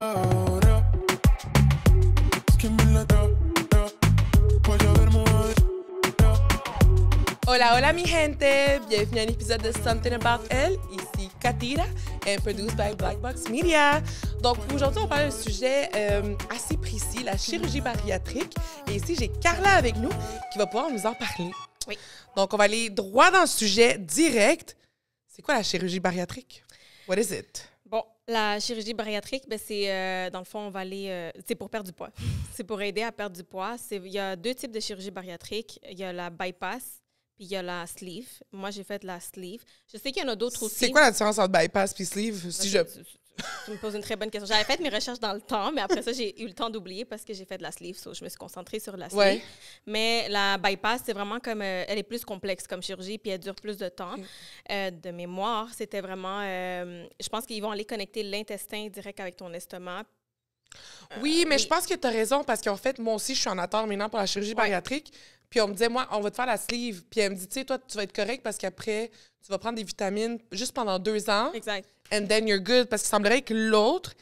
Ahora es que me la da, voy a ver mover. Hola, hola mi gente! Bienvenue à un épisode de Something About Elle. Ici Katira, and produced by Black Box Media. Donc aujourd'hui, on parle d'un sujet assez précis, la chirurgie bariatrique. Et ici, j'ai Carla avec nous qui va pouvoir nous en parler. Oui. Donc on va aller droit dans le sujet direct. C'est quoi la chirurgie bariatrique? What is it? Bon, la chirurgie bariatrique, ben c'est dans le fond, on va aller. C'est pour perdre du poids. C'est pour aider à perdre du poids. Il y a deux types de chirurgie bariatrique. Il y a la bypass, puis il y a la sleeve. Moi, j'ai fait la sleeve. Je sais qu'il y en a d'autres aussi. C'est quoi la différence entre bypass et sleeve? Tu me poses une très bonne question. J'avais fait mes recherches dans le temps, mais après ça, j'ai eu le temps d'oublier parce que j'ai fait de la sleeve. So je me suis concentrée sur la sleeve. Ouais. Mais la bypass, c'est vraiment comme... elle est plus complexe comme chirurgie, puis elle dure plus de temps. De mémoire, c'était vraiment... je pense qu'ils vont aller connecter l'intestin direct avec ton estomac. Oui, mais je pense que tu as raison parce qu'en fait, moi aussi, je suis en attente maintenant pour la chirurgie bariatrique. Puis on me disait, moi, on va te faire la sleeve. Puis elle me dit, tu sais, toi, tu vas être correct parce qu'après, tu vas prendre des vitamines juste pendant 2 ans. Exact. And then you're good. Parce qu'il semblerait que l'autre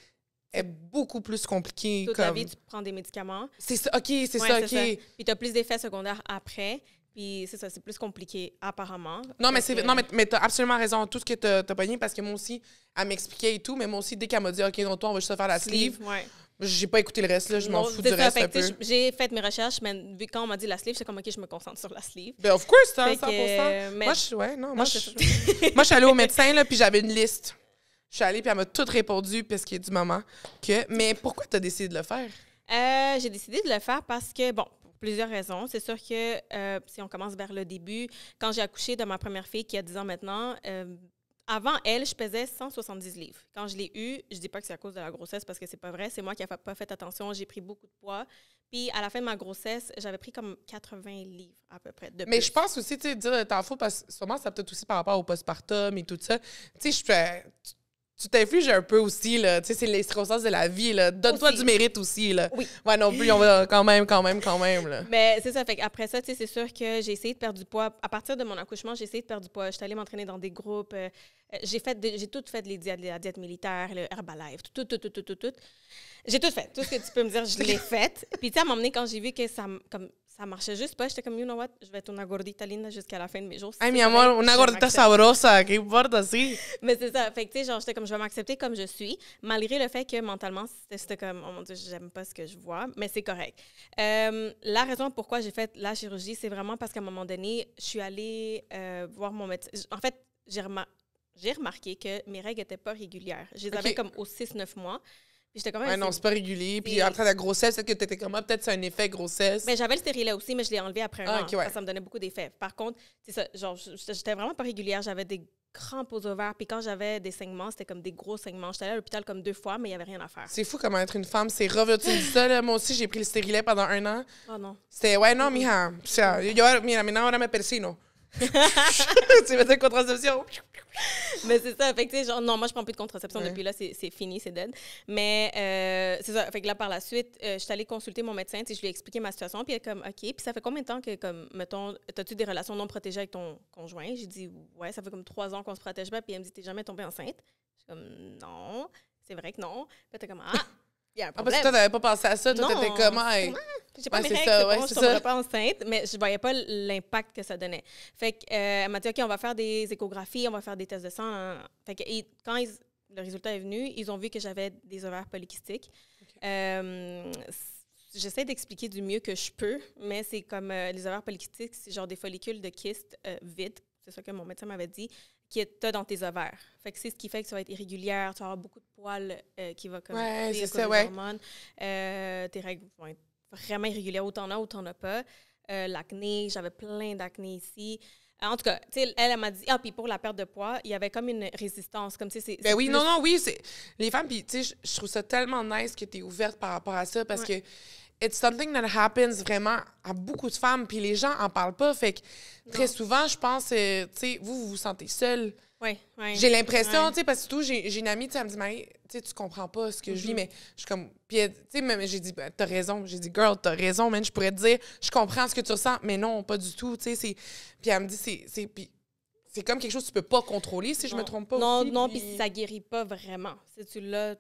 est beaucoup plus compliqué. Toute la vie, tu prends des médicaments. C'est ça, OK, c'est Ouais, ça, OK. Puis tu as plus d'effets secondaires après. Puis c'est ça, c'est plus compliqué apparemment. Non, mais t'as absolument raison. Tout ce que t'as pogné, parce que moi aussi, elle m'expliquait et tout, mais moi aussi, dès qu'elle m'a dit, OK, non, toi, on va juste te faire la sleeve, Ouais. j'ai pas écouté le reste, là, je m'en Non, fous c'est du ça, reste fait un que, peu. j'ai fait mes recherches, mais quand on m'a dit la sleeve, c'est comme, OK, je me concentre sur la sleeve. Ben, of course, c'est Fait 100%. que, mais- Moi, je c'est ça. moi, je suis allée au médecin, là, puis j'avais une liste. Je suis allée, puis elle m'a tout répondu, parce qu'il y a du moment que... Mais pourquoi t'as décidé de le faire? J'ai décidé de le faire parce que, bon, pour plusieurs raisons. C'est sûr que si on commence vers le début, quand j'ai accouché de ma première fille qui a 10 ans maintenant, avant elle, je pesais 170 livres. Quand je l'ai eue, je dis pas que c'est à cause de la grossesse parce que c'est pas vrai. C'est moi qui n'ai pas fait attention. J'ai pris beaucoup de poids. Puis à la fin de ma grossesse, j'avais pris comme 80 livres à peu près. Mais je pense aussi, tu sais, dire t'en fous, parce que sûrement, ça peut-être aussi par rapport au postpartum et tout ça. Tu sais, tu t'infliges un peu aussi, là. Tu sais, c'est les circonstances de la vie, là. Donne-toi Aussi. du mérite aussi, là. Oui. Ouais, non plus, on va quand même, là. Mais c'est ça. Fait après ça, tu sais, c'est sûr que j'ai essayé de perdre du poids. À partir de mon accouchement, j'ai essayé de perdre du poids. J'étais allée m'entraîner dans des groupes. J'ai tout fait la diète militaire, le Herbalife, tout. J'ai tout fait. Tout ce que tu peux me dire, je l'ai fait. Puis, tu sais, à un moment donné, quand j'ai vu que ça marchait juste pas, j'étais comme, you know what, je vais être una gordita linda jusqu'à la fin de mes jours. Ay, mi amor, una gordita sabrosa, ¿qué importa, sí? Mais c'est ça. Fait que, tu sais, genre, j'étais comme, je vais m'accepter comme je suis, malgré le fait que mentalement, c'était comme, oh mon Dieu, j'aime pas ce que je vois, mais c'est correct. La raison pourquoi j'ai fait la chirurgie, c'est vraiment parce qu'à un moment donné, je suis allée voir mon médecin. En fait, j'ai remarqué que mes règles n'étaient pas régulières. Je les avais comme aux 6-9 mois. Puis j'étais comme, Ouais, non, c'est pas régulier. Puis après la grossesse, peut-être que t'étais comme, peut-être c'est un effet grossesse. Mais j'avais le stérilet aussi, mais je l'ai enlevé après un an. OK, ouais. Ça me donnait beaucoup d'effets. Par contre, c'est ça, genre, j'étais vraiment pas régulière. J'avais des crampes aux ovaires. Puis quand j'avais des saignements, c'était comme des gros saignements. J'étais allée à l'hôpital comme 2 fois, mais il y avait rien à faire. C'est fou comment être une femme, c'est rough. Tu me dis ça, là. Moi aussi, j'ai pris le stérilet pendant 1 an. Oh non. C'était, ouais, non, mija. O sea, mira, maintenant, ahora me persino. Tu veux dire contraception? Mais c'est ça. Fait que, tu sais, genre, non, moi, je prends plus de contraception Ouais. depuis là. C'est fini, c'est dead. Mais c'est ça. Fait que là, par la suite, je suis allée consulter mon médecin. Tu sais, je lui ai expliqué ma situation. Puis elle est comme, OK. Puis ça fait combien de temps que, comme, mettons, as-tu des relations non protégées avec ton conjoint? J'ai dit, ouais, ça fait comme 3 ans qu'on se protège pas. Puis elle me dit, t'es jamais tombée enceinte? Je suis comme, non. C'est vrai que non. Puis t'es comme, ah, il y a un Ah, parce problème. que toi, t'avais pas pensé à ça. Toi, Non, t'étais comment? Hey? J'ai pas Ouais, mes c'est règles, ça, c'est ouais, bon, c'est je tomberais ça. pas enceinte, mais je voyais pas l'impact que ça donnait. Fait que, elle m'a dit, OK, on va faire des échographies, on va faire des tests de sang. Fait que, quand le résultat est venu, ils ont vu que j'avais des ovaires polykystiques. J'essaie d'expliquer du mieux que je peux, mais c'est comme les ovaires polykystiques, c'est genre des follicules de kyste vides, c'est ça que mon médecin m'avait dit, qui est dans tes ovaires. Fait que c'est ce qui fait que ça va être irrégulière, tu vas avoir beaucoup de poils qui va comme Ouais, c'est à cause ça, des ouais. hormones. Tes règles vont être vraiment irrégulières, ou t'en as ou t'en as pas. L'acné, j'avais plein d'acné ici. En tout cas, tu sais, elle m'a dit, puis pour la perte de poids, il y avait comme une résistance, comme tu sais, Ben oui, plus- non, oui, c'est... Les femmes, puis tu sais, je trouve ça tellement nice que t'es ouverte par rapport à ça, parce que it's something that happens vraiment à beaucoup de femmes, puis les gens en parlent pas, fait que très souvent, je pense, tu sais, vous vous sentez seule. Ouais. J'ai l'impression, Ouais. tu sais, parce que tout, j'ai une amie, tu sais, elle me dit, Marie, tu sais, tu comprends pas ce que je vis, mais je suis comme, puis tu sais, même, j'ai dit, ben, t'as raison, j'ai dit, girl, t'as raison, man, je pourrais te dire, je comprends ce que tu ressens, mais non, pas du tout, tu sais, puis elle me dit, puis c'est comme quelque chose que tu peux pas contrôler, si je me trompe pas. Non, aussi, non, puis ça guérit pas vraiment. Si tu l'as,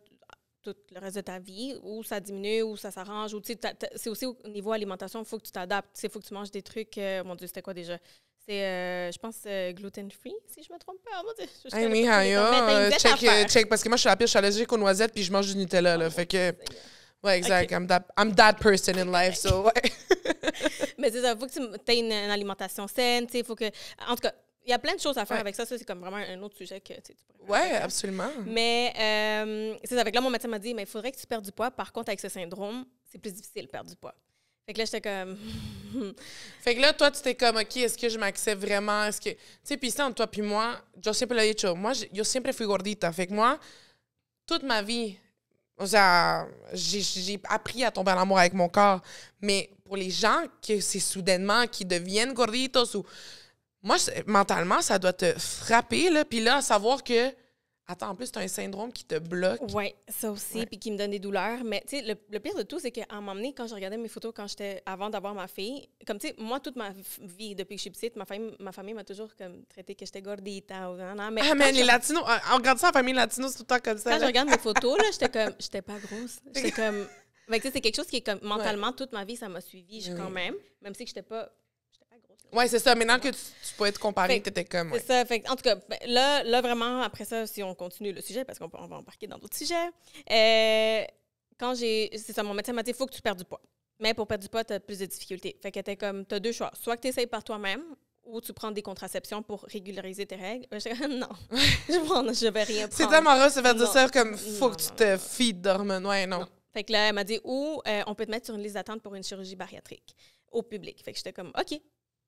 tout le reste de ta vie, ou ça diminue, ou ça s'arrange, ou tu sais, c'est aussi au niveau alimentation, il faut que tu t'adaptes. Il faut que tu manges des trucs, mon Dieu, c'était quoi déjà? C'est, je pense, gluten-free, si je me trompe pas. Mon Dieu, je Hey, connais pas tous les termes, mais t'as une diète à faire. check, parce que moi, je suis la pire, je suis allergique aux noisettes, puis je mange du Nutella, là, fait que... Seigneur. Ouais, exact. Ok. I'm that person in life, so ouais. Mais c'est ça, il faut que tu aies une alimentation saine, tu sais, il faut que... En tout cas, il y a plein de choses à faire Ouais. avec ça. Ça, c'est comme vraiment un autre sujet que tu sais, tu pourrais Ouais, faire. absolument. Mais c'est ça. Fait que là, mon médecin m'a dit, mais il faudrait que tu perdes du poids. Par contre, avec ce syndrome, c'est plus difficile de perdre du poids. Fait que là, j'étais comme... Fait que là, toi, tu t'es comme, OK, est-ce que je m'accepte vraiment? Est-ce que... Tu sais, puis ça, entre toi puis moi, yo siempre lo he dicho. Moi, yo siempre fui gordita. Fait que moi, toute ma vie, o sea, j'ai appris à tomber en amour avec mon corps. Mais pour les gens que c'est soudainement qui deviennent gorditos ou... Moi, mentalement, ça doit te frapper, là. Puis là, savoir que... Attends, en plus, t'as un syndrome qui te bloque. Oui, ça aussi, Ouais. puis qui me donne des douleurs. Mais tu sais, le pire de tout, c'est qu'à un moment donné, quand je regardais mes photos avant d'avoir ma fille, comme tu sais, moi, toute ma vie, depuis que je suis petite, ma famille m'a toujours comme traité que j'étais gordita. Mais Ah, quand mais je- les Latinos, on regarde ça en famille latino, c'est tout le temps comme ça. Quand je là. regarde mes photos, là, j'étais pas grosse. J'étais comme... Fait que, tu sais, c'est quelque chose qui est comme, mentalement, toute ma vie, ça m'a suivi quand même si que j'étais pas grosse. Là. Ouais, c'est ça. Maintenant que tu pouvais te comparer, Fait que t'étais comme... C'est ça. Fait que, en tout cas, ben, là, vraiment, après ça, si on continue le sujet, parce qu'on va embarquer dans d'autres sujets, c'est ça, mon médecin m'a dit, il faut que tu perdes du poids. Mais pour perdre du poids, tu as plus de difficultés. Fait que t'es comme, tu as deux choix. Soit que tu essayes par toi-même, ou tu prends des contraceptions pour régulariser tes règles. J'étais comme, non, je vais rien prendre. C'est tellement rare de se faire dire Non. ça comme faut Non, que tu non, te non. feeds d'hormones. Ouais, non. Non. Fait que là, elle m'a dit, ou on peut te mettre sur une liste d'attente pour une chirurgie bariatrique au public. Fait que j'étais comme, OK,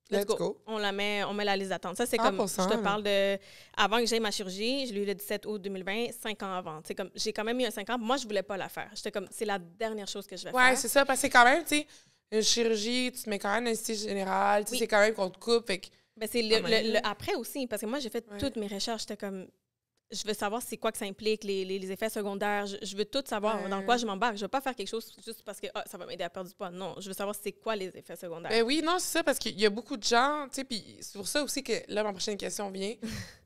let's go. On met la liste d'attente. Ça, c'est comme, 100%. je te parle de, avant que j'aie ma chirurgie, je l'ai eu le 17 août 2020, 5 ans avant. C'est comme, j'ai quand même eu un 5 ans. Moi, je voulais pas la faire. J'étais comme, c'est la dernière chose que je vais Ouais, faire. c'est ça. Parce que quand même, tu sais, une chirurgie, tu te mets quand même dans l'anesthésie générale. Tu sais, Oui. c'est quand même qu'on te coupe. Fait que... Ben, c'est Quand même. le après aussi, parce que moi, j'ai fait Ouais. toutes mes recherches. J'étais comme, je veux savoir c'est quoi que ça implique, les effets secondaires. Je veux tout savoir Ouais. dans quoi je m'embarque. Je veux pas faire quelque chose juste parce que ça va m'aider à perdre du poids. Non, je veux savoir c'est quoi les effets secondaires. Ben oui, non, c'est ça, parce qu'il y a beaucoup de gens, tu sais, puis c'est pour ça aussi que là, ma prochaine question vient.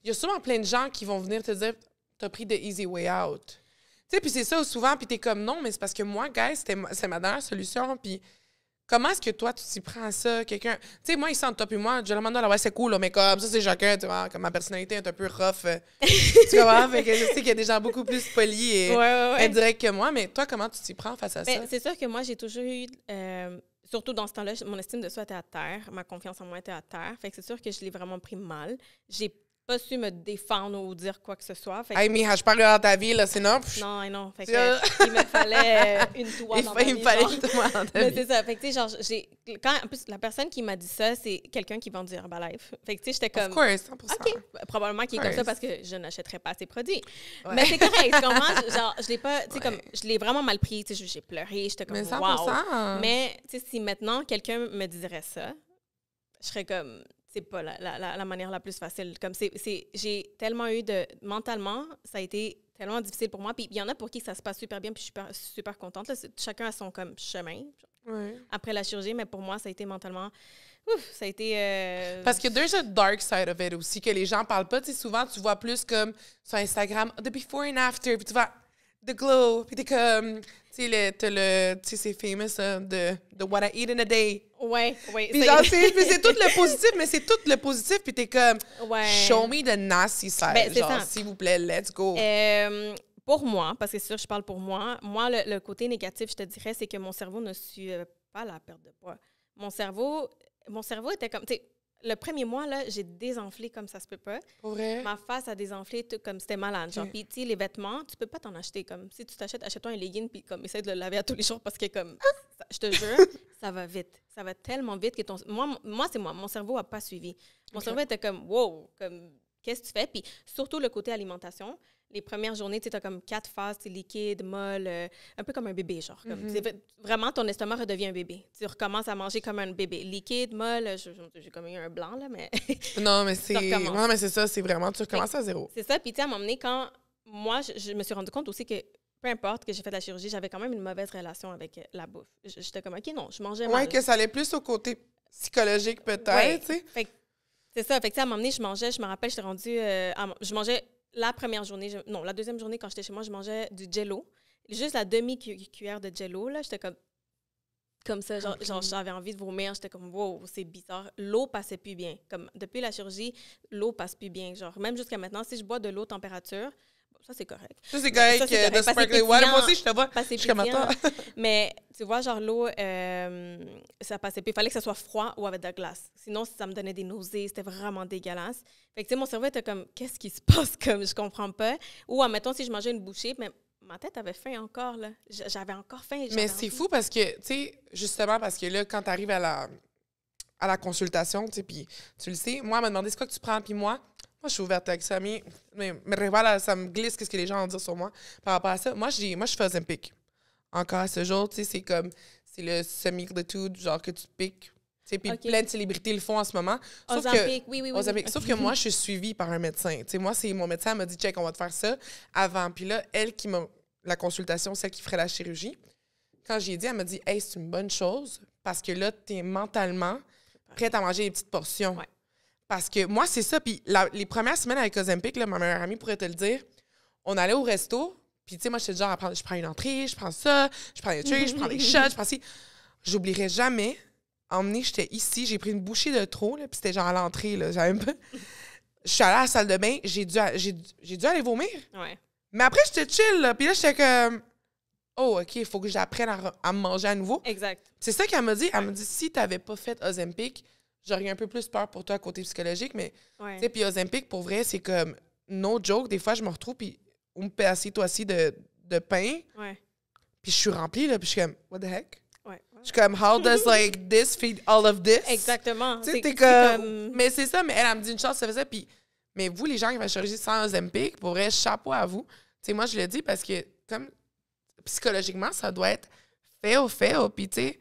Il y a souvent plein de gens qui vont venir te dire, t'as pris the easy way out. Tu sais, puis c'est ça souvent, puis t'es comme, non, mais c'est parce que moi, guys, c'est ma dernière solution, puis comment est-ce que toi, tu t'y prends à ça? Quelqu'un, tu sais, moi, ils sentent toi puis moi, je leur demande, ouais, c'est cool, là, mais comme ça, c'est chacun, tu vois, comme ma personnalité est un peu rough, tu vois, fait que je sais qu'il y a des gens beaucoup plus polis et ouais. indirects que moi, mais toi, comment tu t'y prends face à ça? Ben, c'est sûr que moi, j'ai toujours eu, surtout dans ce temps-là, mon estime de soi était à terre, ma confiance en moi était à terre. Fait que c'est sûr que je l'ai vraiment pris mal. J'ai pas su me défendre ou dire quoi que ce soit. Fait que, Hey, Miha, je parle dans ta vie, là, c'est non? non. Fait Euh. que, il me fallait une toile dans ma Il vie, me fallait genre. une toile dans ta Mais vie. c'est ça. Fait que, tu sais, genre, en plus, la personne qui m'a dit ça, c'est quelqu'un qui vend du Herbalife. Fait que, tu sais, j'étais comme... Of course, 100%. OK. Probablement qu'il est comme ça course. parce que je n'achèterais pas ses produits. Ouais. Mais c'est correct. Tu comprends? Genre, je l'ai pas... Tu sais, Ouais. comme... Je l'ai vraiment mal pris. Tu sais, j'ai pleuré. J'étais comme, Mais 100%. wow. Mais, tu sais, si maintenant, quelqu'un me dirait ça, je serais comme... C'est pas la manière la plus facile. Comme j'ai tellement eu de... Mentalement, ça a été tellement difficile pour moi. Puis il y en a pour qui ça se passe super bien, puis je suis super contente. Là, chacun a son comme chemin Ouais. après la chirurgie, mais pour moi, ça a été mentalement... Ouf, ça a été... Parce que there's a dark side of it aussi, que les gens parlent pas. Tu sais, souvent, tu vois plus comme sur Instagram, the before and after, puis tu vois the glow, puis t'es comme... Tu sais, c'est famous, de what I eat in a day. Ouais. Puis genre, c'est tout le positif, mais c'est tout le positif, puis t'es comme, Ouais. show me the nasty side. Ben, c'est genre, ça. s'il vous plaît, let's go. Pour moi, parce que c'est sûr, je parle pour moi, le côté négatif, je te dirais, c'est que mon cerveau ne suivait pas la perte de poids. Mon cerveau était comme, tu sais, le premier mois, là, j'ai désenflé comme ça se peut pas. Pour vrai? Ma face a désenflé tout comme c'était malade. Genre, Ok. puis tu sais, les vêtements, tu peux pas t'en acheter. Comme, si tu t'achètes, achète-toi un legging, puis comme, essaie de le laver à tous les jours parce que, comme, je te jure, ça va vite. Ça va tellement vite que moi, c'est moi. Mon cerveau a pas suivi. Mon cerveau était comme, wow, comme, qu'est-ce que tu fais? Puis surtout le côté alimentation. Les premières journées, tu as comme 4 phases, tu es liquide, molle, un peu comme un bébé, genre. Comme, vraiment, ton estomac redevient un bébé. Tu recommences à manger comme un bébé. Liquide, molle, j'ai comme eu un blanc, là, mais... Non, mais c'est... recommences. Non, mais c'est ça, c'est vraiment... Tu recommences à zéro. C'est ça. Puis, tu sais, à un moment donné, quand moi, je me suis rendu compte aussi que peu importe que j'ai fait la chirurgie, j'avais quand même une mauvaise relation avec la bouffe. J'étais comme, OK, non, je mangeais mal. Ouais, que ça allait plus au côté psychologique, peut-être, Ouais. tu sais. Fait que c'est ça. Fait que, tu sais, à un moment donné, je me rappelle, j'étais rendue... je mangeais la première journée, la deuxième journée, quand j'étais chez moi, je mangeais du Jell-O juste la demi-cuillère de Jell-O, là, j'étais comme ça, genre j'avais envie de vomir, j'étais comme wow, c'est bizarre. L'eau passait plus bien. Comme depuis la chirurgie, l'eau passe plus bien. Genre même jusqu'à maintenant, si je bois de l'eau température, ça c'est correct. Ça c'est correct, de sparkling water. Moi aussi, je te vois. Je suis comme attends. Mais tu vois, genre l'eau, ça passait plus. Il fallait que ça soit froid ou avec de la glace. Sinon, ça me donnait des nausées. C'était vraiment dégueulasse. Fait que tu sais, mon cerveau était comme, qu'est-ce qui se passe? Comme je comprends pas. Ou admettons, si je mangeais une bouchée, mais ma tête avait faim encore, là. J'avais encore faim. Mais c'est fou parce que, tu sais, justement, parce que là, quand tu arrives à la consultation, tu sais, puis tu le sais, moi, elle m'a demandé c'est quoi que tu prends, puis moi, je suis ouverte avec ça, mais voilà, ça me glisse qu'est-ce que les gens vont dire sur moi par rapport à ça. Moi, je fais Ozempic. Encore à ce jour, tu sais, c'est comme, c'est le semi-gratitude, genre que tu te piques. Puis plein de célébrités le font en ce moment. Ozempic, oui. Sauf que moi, je suis suivie par un médecin. Tu sais, moi, c'est mon médecin m'a dit, check, on va te faire ça avant. Puis là, elle qui m'a... La consultation, celle qui ferait la chirurgie, quand j'ai dit, elle m'a dit, hey, c'est une bonne chose parce que là, tu es mentalement prête à manger des petites portions. Ouais. Parce que moi, c'est ça. Puis les premières semaines avec Ozempic, là, ma meilleure amie pourrait te le dire, on allait au resto, puis tu sais, moi, j'étais genre, je prends une entrée, je prends ça, je prends des trucs, je prends des shots, je prends ci. J'oublierai jamais. Emmener, j'étais ici, j'ai pris une bouchée de trop, là, puis c'était genre à l'entrée, là, j'avais même pas... Je suis allée à la salle de bain, j'ai dû aller vomir. Ouais. Mais après, j'étais chill, là, puis là, j'étais comme... Oh, OK, il faut que j'apprenne à me manger à nouveau. Exact. C'est ça qu'elle m'a dit. Elle m'a dit, si t'avais pas fait Ozempic, j'aurais un peu plus peur pour toi côté psychologique, mais... Ouais. Tu sais, puis Ozempic, pour vrai, c'est comme... No joke, des fois, je me retrouve, puis on me paie toi aussi de pain, Ouais. puis je suis remplie, là, puis je suis comme, what the heck? Ouais. Je suis comme, how does, like, this feed all of this? Exactement. Tu sais, t'es comme... Mais c'est ça, mais elle me dit une chose, ça faisait, puis... Mais vous, les gens qui vont chirurgie sans Ozempic, pour vrai, chapeau à vous. Tu sais, moi, je le dis parce que, comme, psychologiquement, ça doit être fait, puis tu sais,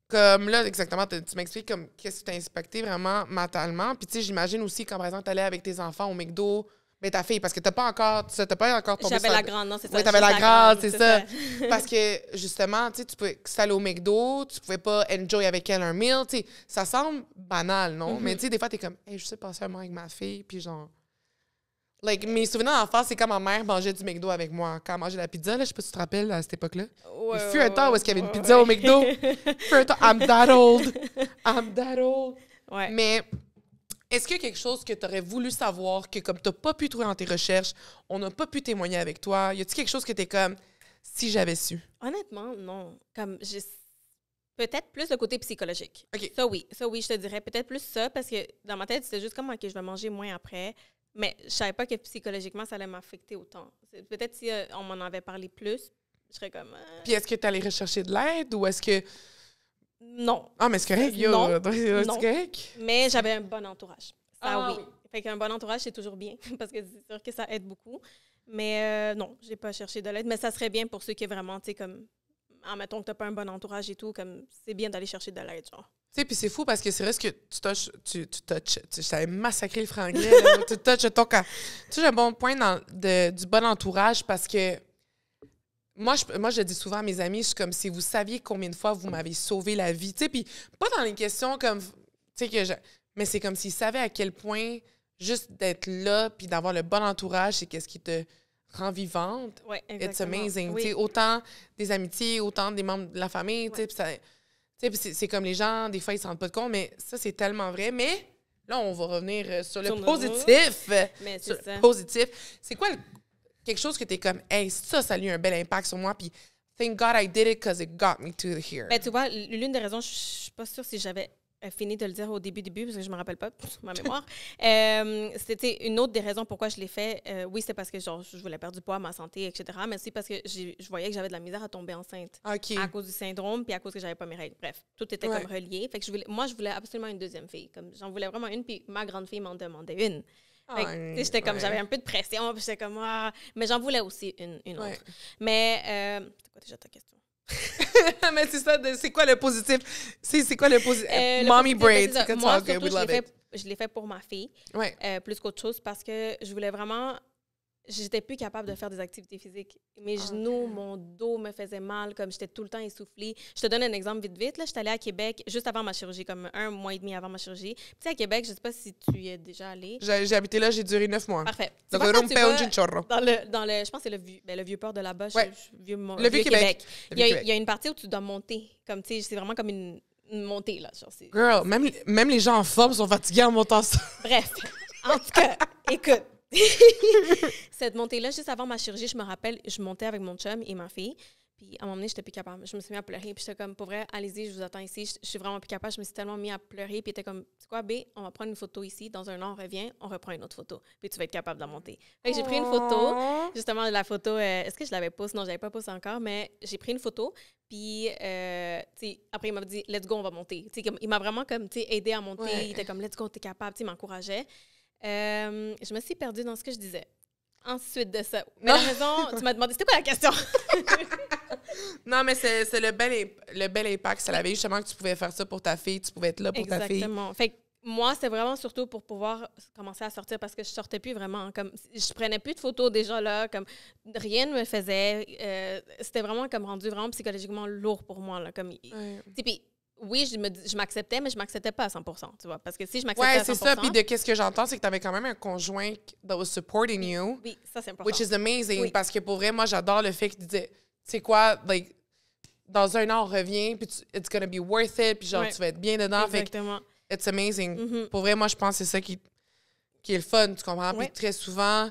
comme là, exactement, tu m'expliques comme qu'est-ce qui t'a impacté vraiment mentalement, puis tu sais, j'imagine aussi quand, par exemple, t'allais avec tes enfants au McDo, mais ta fille, parce que t'as pas encore tombé J'avais la grande, non, c'est ça. Oui, t'avais la grande, c'est ça. Parce que, justement, tu sais, tu pouvais, si t'allais au McDo, tu pouvais pas enjoy avec elle un meal, tu sais, ça semble banal, non? Mais tu sais, des fois, t'es comme, hey, je sais passer un moment avec ma fille, puis genre... Like, mes souvenirs d'enfance, c'est quand ma mère mangeait du McDo avec moi. Quand elle mangeait la pizza, là, je sais pas si tu te rappelles, à cette époque-là. Ouais, il fut un temps où est-ce qu'il y avait une pizza au McDo. Fut un temps, I'm that old. Ouais. Mais... Est-ce qu'il y a quelque chose que tu aurais voulu savoir, que comme tu n'as pas pu trouver dans tes recherches, on n'a pas pu témoigner avec toi? Y a-t-il quelque chose que tu es comme, si j'avais su? Honnêtement, non. Comme, peut-être plus le côté psychologique. OK. Ça, oui, je te dirais. Peut-être plus ça, parce que dans ma tête, c'était juste comme, OK, je vais manger moins après. Mais je savais pas que psychologiquement, ça allait m'affecter autant. Peut-être si on m'en avait parlé plus, je serais comme... Puis est-ce que tu allais rechercher de l'aide ou est-ce que... Non. Ah, mais c'est correct, yo. Non. C'est Non. correct. Mais j'avais un bon entourage. Ça, oui. Fait qu'un bon entourage, c'est toujours bien, parce que c'est sûr que ça aide beaucoup. Mais non, j'ai pas cherché de l'aide. Mais ça serait bien pour ceux qui vraiment, tu sais, comme... Admettons que t'as pas un bon entourage et tout, comme c'est bien d'aller chercher de l'aide, genre. Tu sais, puis c'est fou parce que c'est vrai que tu touches, je t'avais massacré le franglais, là, tu touches ton cas. Tu sais, un bon point du bon entourage parce que moi, je le dis souvent à mes amis, je suis comme si vous saviez combien de fois vous m'avez sauvé la vie. Tu sais, puis pas dans les questions comme, tu sais, mais c'est comme s'ils savaient à quel point juste d'être là puis d'avoir le bon entourage, c'est qu'est-ce qui te rend vivante. Oui, exactement. It's amazing. Oui. Tu sais, autant des amitiés, autant des membres de la famille, tu sais, puis ça... Tu sais, c'est comme les gens, des fois, ils ne se rendent pas compte, mais ça, c'est tellement vrai. Mais là, on va revenir sur le positif. Mais sur c'est ça. le positif. C'est quoi quelque chose que tu es comme, hey, ça a eu un bel impact sur moi, puis thank God I did it because it got me to here. Ben, tu vois, l'une des raisons, je suis pas sûre si j'avais fini de le dire au début, parce que je me rappelle pas, ma mémoire. C'était une autre des raisons pourquoi je l'ai fait. Oui, c'était parce que genre, je voulais perdre du poids, ma santé, etc. Mais aussi parce que je voyais que j'avais de la misère à tomber enceinte. OK. À cause du syndrome, puis à cause que j'avais pas mes règles. Bref, tout était comme relié. Fait que je voulais absolument une deuxième fille. Comme j'en voulais vraiment une, puis ma grande fille m'en demandait une. Fait que, tu sais, j'étais comme, j'avais un peu de pression, puis j'étais comme, ah, mais j'en voulais aussi une autre. Mais, c'était quoi déjà ta question? Mais c'est ça, c'est quoi le positif? C'est quoi le positif? Mommy positif, braids, ben, moi, surtout, we love it. je l'ai fait pour ma fille, Ouais. plus qu'autre chose, parce que je voulais vraiment j'étais plus capable de faire des activités physiques. Mes genoux, mon dos me faisait mal, comme j'étais tout le temps essoufflée. Je te donne un exemple vite. Là, j'étais allée à Québec juste avant ma chirurgie, comme 1 mois et demi avant ma chirurgie. Puis tu sais, à Québec, je sais pas si tu y es déjà allé. J'ai habité là, j'ai duré 9 mois. Parfait. Donc, Tu vois, quand tu vas un chorro. dans le, je pense que c'est le vieux port de là-bas, Ouais. le vieux Québec. Il y a une partie où tu dois monter. Comme, tu sais, c'est vraiment comme une montée, là. Genre, Girl, même les gens en forme sont fatigués en montant ça. Bref, en tout cas, écoute. Cette montée-là, juste avant ma chirurgie, je me rappelle, je montais avec mon chum et ma fille. Puis à un moment donné, j'étais plus capable. Je me suis mis à pleurer. Puis j'étais comme, pour vrai, allez-y, je vous attends ici. Je suis vraiment plus capable. Je me suis tellement mis à pleurer. Puis était comme, c'est quoi, B, on va prendre une photo ici. Dans un an, on revient, on reprend une autre photo. Puis tu vas être capable de monter. Fait que j'ai pris une photo. Justement, la photo, est-ce que je l'avais posée? Non, je l'avais pas posée encore, mais j'ai pris une photo. Puis, tu sais, après, il m'a dit, let's go, on va monter. Tu sais, il m'a vraiment comme, tu sais, aidé à monter. Ouais. Il était comme, let's go, t'es capable. Tu sais, il m'encourageait. Je me suis perdue dans ce que je disais. Ensuite de ça. Mais la raison, tu m'as demandé, c'était quoi la question? Non, mais c'est le bel impact. Ça l'avait justement que tu pouvais faire ça pour ta fille, tu pouvais être là pour ta fille. Exactement. Fait que moi, c'est vraiment surtout pour pouvoir commencer à sortir parce que je sortais plus vraiment. Comme, je prenais plus de photos déjà là, comme rien ne me faisait. C'était vraiment comme rendu vraiment psychologiquement lourd pour moi. Là, comme, puis, oui, je m'acceptais, mais je m'acceptais pas à 100%, tu vois. Parce que si je m'acceptais à 100%... Ouais, c'est ça. Puis de qu'est-ce que j'entends, c'est que tu avais quand même un conjoint that was supporting you. Oui, ça, c'est important. Which is amazing. Oui. Parce que pour vrai, moi, j'adore le fait qu'il disait, c'est quoi, like, dans un an, on revient, puis it's gonna be worth it, puis genre, tu vas être bien dedans. Exactement. Fait que it's amazing. Pour vrai, moi, je pense que c'est ça qui est le fun, tu comprends? Puis très souvent,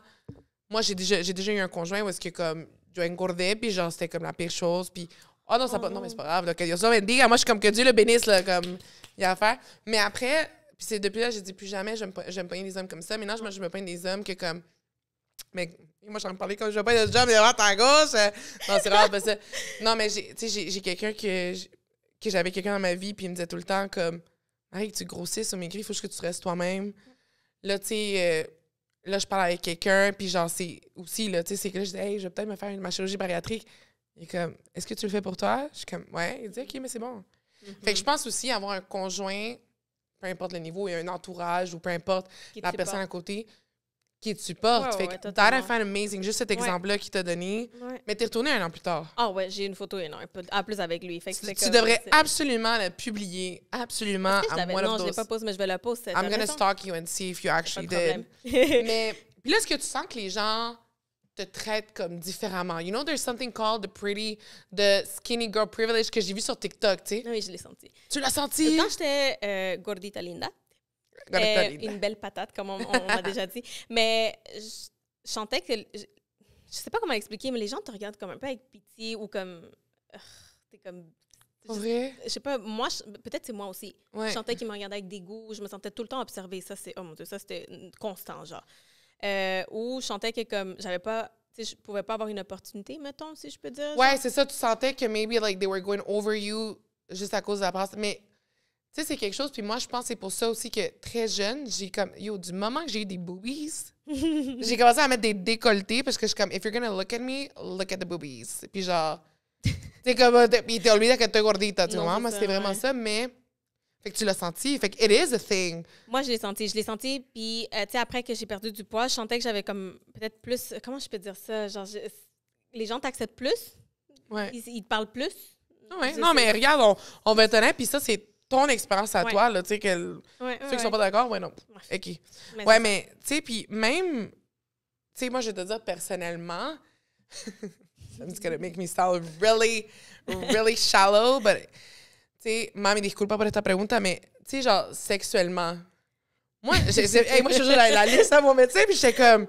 moi, j'ai déjà eu un conjoint où est-ce que, comme, je engordais, puis genre, c'était comme la pire chose, puis... Oh non, non, mais c'est pas grave. Là, que Dios lo bendiga. Moi, je suis comme que Dieu le bénisse, là, comme il y a à faire. Mais après, puis c'est depuis là, j'ai dit plus jamais, je me pogner des hommes comme ça. Maintenant, je me pogne des hommes que comme. Mais moi, j'en parlais comme je veux pas de job, mais droite à gauche. Non, c'est rare, ça. Non, mais j'ai quelqu'un que j'avais quelqu'un dans ma vie, puis il me disait tout le temps comme, hey, tu grossisses ou maigris, il faut que tu restes toi-même. Là, tu sais. Là, je parle avec quelqu'un, puis genre, c'est aussi, là, tu sais, c'est que là, je dis, hey, je vais peut-être me faire ma chirurgie bariatrique. Il est comme, est-ce que tu le fais pour toi? Je suis comme, ouais. Il dit, OK, mais c'est bon. Fait que je pense aussi avoir un conjoint, peu importe le niveau, et un entourage ou peu importe la personne à côté, qui te supporte. Fait que that I find amazing. Juste cet exemple-là qu'il t'a donné. Mais t'es retourné 1 an plus tard. Ah ouais, j'ai une photo énorme. En plus avec lui. Fait que tu devrais absolument la publier. Absolument. Non, je l'ai pas posé, mais je vais la poster. I'm gonna stalk you and see if you actually did. Mais puis là, est-ce que tu sens que les gens te traitent comme différemment? You know, there's something called the skinny girl privilege que j'ai vu sur TikTok, tu sais. Oui, je l'ai senti. Tu l'as senti? Quand j'étais gordita linda, une belle patate, comme on m'a déjà dit, mais je sentais que... Je sais pas comment expliquer, mais les gens te regardent comme un peu avec pitié ou comme... T'es comme... Vrai? Je sais pas, moi, peut-être c'est moi aussi. Ouais. Je sentais qu'ils me regardaient avec dégoût, je me sentais tout le temps observée. Ça, c'est... Oh mon Dieu, ça, c'était constant, genre. Où je sentais que comme j'avais pas, tu sais, je pouvais pas avoir une opportunité, mettons, si je peux dire. Ouais, c'est ça, tu sentais que maybe like they were going over you juste à cause de la passe. Mais tu sais, c'est quelque chose, puis moi, je pense que c'est pour ça aussi que très jeune, j'ai comme, du moment que j'ai eu des boobies, j'ai commencé à mettre des décolletés parce que je suis comme, if you're gonna look at me, look at the boobies. Puis genre, tu sais, comme, puis t'es olvidé que t'es gordita, tu vois. Moi, c'était vraiment ça, mais. Fait que tu l'as senti. Fait que it is a thing. Moi, je l'ai senti. Puis, tu sais, après que j'ai perdu du poids, je sentais que j'avais comme peut-être plus... Comment je peux dire ça? Genre, les gens t'acceptent plus. Ouais. Ils te parlent plus. Ouais. Non, mais regarde, on va être honnête, puis ça, c'est ton expérience à toi, là, tu sais, ceux qui sont pas d'accord, ouais, non. OK. Ouais, mais, tu sais, puis même... Tu sais, moi, je vais te dire personnellement... It's gonna make me sound really, really shallow, but... Tu sais, mami, disculpa por esta pregunta, mais, tu sais, genre, sexuellement, moi, moi, je faisais la liste à mon médecin, puis j'étais comme,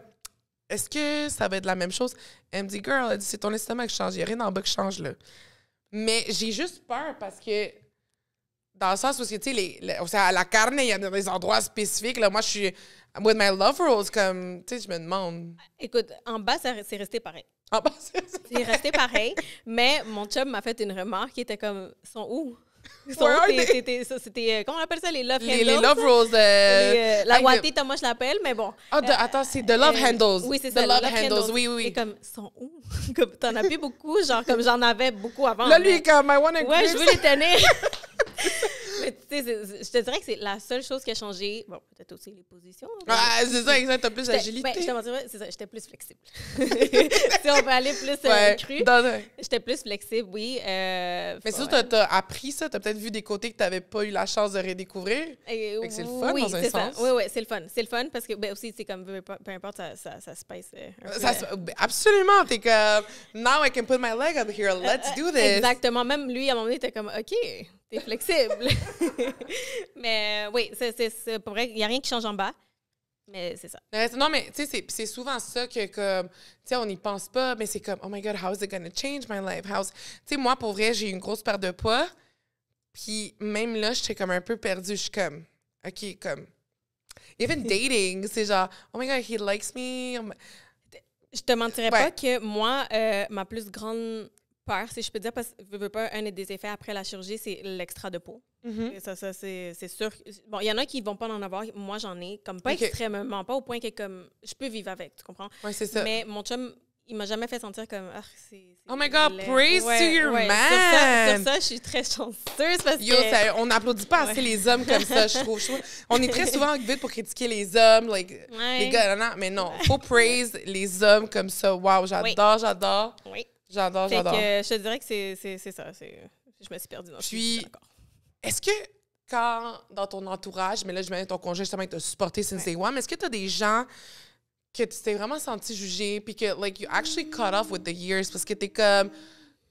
est-ce que ça va être la même chose? Elle me dit, girl, elle dit, c'est ton estomac qui change, il n'y a rien en bas qui change, là. Mais j'ai juste peur parce que, dans le sens où, tu sais, à la carne, il y a des endroits spécifiques, là, moi, je suis, with my love rolls, comme, tu sais, je me demande. Écoute, en bas, c'est resté pareil. En bas, c'est resté pareil, mais mon chum m'a fait une remarque qui était comme, sont où? C'était, comment on appelle ça, les love handles? Les love rolls. La guatita, moi, je l'appelle, mais bon. Attends, c'est the love handles. Oui, c'est ça. The love handles, oui. Et comme, sont où? Comme, t'en as plus beaucoup, genre, comme j'en avais beaucoup avant. Là, lui, comme, I want to ouais, je veux les tenir. Mais tu Tu sais, je te dirais que c'est la seule chose qui a changé. Bon, peut-être aussi les positions. Ah, c'est ça, exact. T'as plus J'étais- d'agilité. ben, je te mentirais, c'est ça, j'étais plus flexible. Si on peut aller plus cru, j'étais plus flexible, oui. Mais c'est sûr, ouais. t'as appris ça. T'as peut-être vu des côtés que t'avais pas eu la chance de redécouvrir. Et Fait que c'est le fun, oui, dans un c'est ça. sens. Oui, oui, c'est le fun. C'est le fun parce que, ben, aussi, c'est comme, peu importe, ça se passe. Absolument. T'es comme, now I can put my leg up here. Let's do this. Exactement. Même lui, à un moment donné, était comme, OK, t'es flexible. Mais oui, c'est pour vrai, il n'y a rien qui change en bas. Mais c'est ça. Non, mais tu sais, c'est souvent ça que, comme, tu sais, on n'y pense pas, mais c'est comme, oh my God, how is it going to change my life? Tu sais, moi, pour vrai, j'ai eu une grosse perte de poids. Puis même là, j'étais comme un peu perdue. Je suis comme, OK, comme, even dating, c'est genre, oh my God, he likes me. Je te mentirais Ouais. pas que moi, ma plus grande peur, si je peux dire, parce que veux pas, un des effets après la chirurgie, c'est l'extra de peau. Mhm. Et ça c'est sûr. Bon, il y en a qui vont pas en avoir. Moi, j'en ai. Comme pas OK. extrêmement, pas au point que comme je peux vivre avec, tu comprends? Ouais, c'est ça. Mais mon chum, il m'a jamais fait sentir comme c'est Oh my God, laid. praise to your man! Sur ça, je suis très chanceuse parce Yo, que... ça, on n'applaudit pas assez les hommes comme ça, je trouve. On est très souvent vite pour critiquer les hommes, like, Ouais. les gars, non, mais non, faut praise les hommes comme ça. Wow, j'adore. Oui. J'adore. Fait que je te dirais que c'est ça. Je me suis perdue dans ce Puis, sujet, d'accord. est-ce que quand, dans ton entourage, mais là, je mets ton congé justement, il t'a supporté since day one, mais est-ce que tu as des gens que tu t'es vraiment senti jugé, puis que, like, you actually caught off with the years, parce que t'es comme,